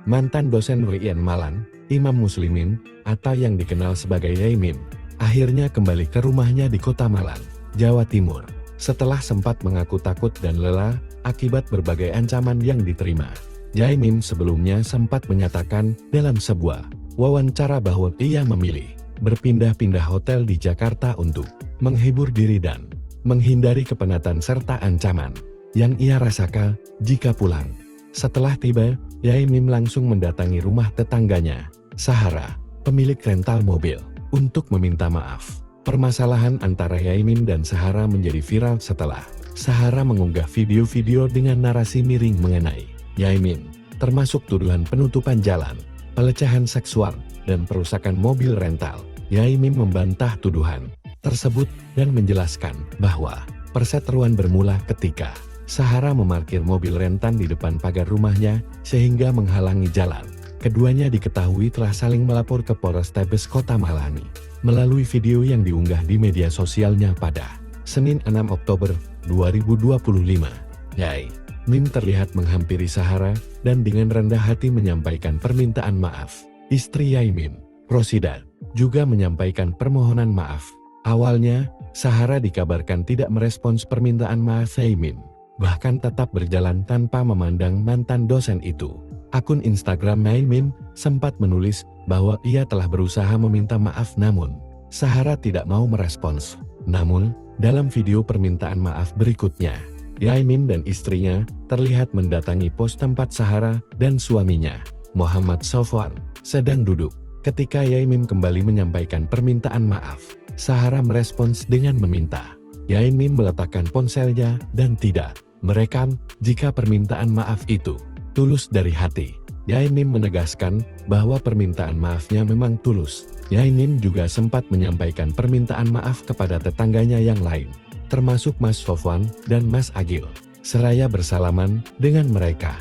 Mantan dosen UIN Malang, Imam Muslimin, atau yang dikenal sebagai Yai Mim, akhirnya kembali ke rumahnya di Kota Malang, Jawa Timur, setelah sempat mengaku takut dan lelah akibat berbagai ancaman yang diterima. Yai Mim sebelumnya sempat menyatakan dalam sebuah wawancara bahwa ia memilih berpindah-pindah hotel di Jakarta untuk menghibur diri dan menghindari kepenatan serta ancaman yang ia rasakan jika pulang. Setelah tiba, Yai Mim langsung mendatangi rumah tetangganya, Sahara, pemilik rental mobil, untuk meminta maaf. Permasalahan antara Yai Mim dan Sahara menjadi viral setelah Sahara mengunggah video-video dengan narasi miring mengenai Yai Mim, termasuk tuduhan penutupan jalan, pelecehan seksual, dan perusakan mobil rental. Yai Mim membantah tuduhan tersebut dan menjelaskan bahwa perseteruan bermula ketika Sahara memarkir mobil rentan di depan pagar rumahnya sehingga menghalangi jalan. Keduanya diketahui telah saling melapor ke Polrestabes Kota Malang melalui video yang diunggah di media sosialnya pada Senin 6 Oktober 2025. Yai Mim terlihat menghampiri Sahara dan dengan rendah hati menyampaikan permintaan maaf. Istri Yai Mim, Rosida, juga menyampaikan permohonan maaf. Awalnya, Sahara dikabarkan tidak merespons permintaan maaf Yai Mim, bahkan tetap berjalan tanpa memandang mantan dosen itu. Akun Instagram Yai Mim sempat menulis bahwa ia telah berusaha meminta maaf namun Sahara tidak mau merespons. Namun, dalam video permintaan maaf berikutnya, Yai Mim dan istrinya terlihat mendatangi pos tempat Sahara dan suaminya, Muhammad Sofwan, sedang duduk. Ketika Yai Mim kembali menyampaikan permintaan maaf, Sahara merespons dengan meminta Yai Mim meletakkan ponselnya dan tidak merekam jika permintaan maaf itu tulus dari hati. Yai Mim menegaskan bahwa permintaan maafnya memang tulus. Yai Mim juga sempat menyampaikan permintaan maaf kepada tetangganya yang lain, termasuk Mas Sofwan dan Mas Agil, seraya bersalaman dengan mereka.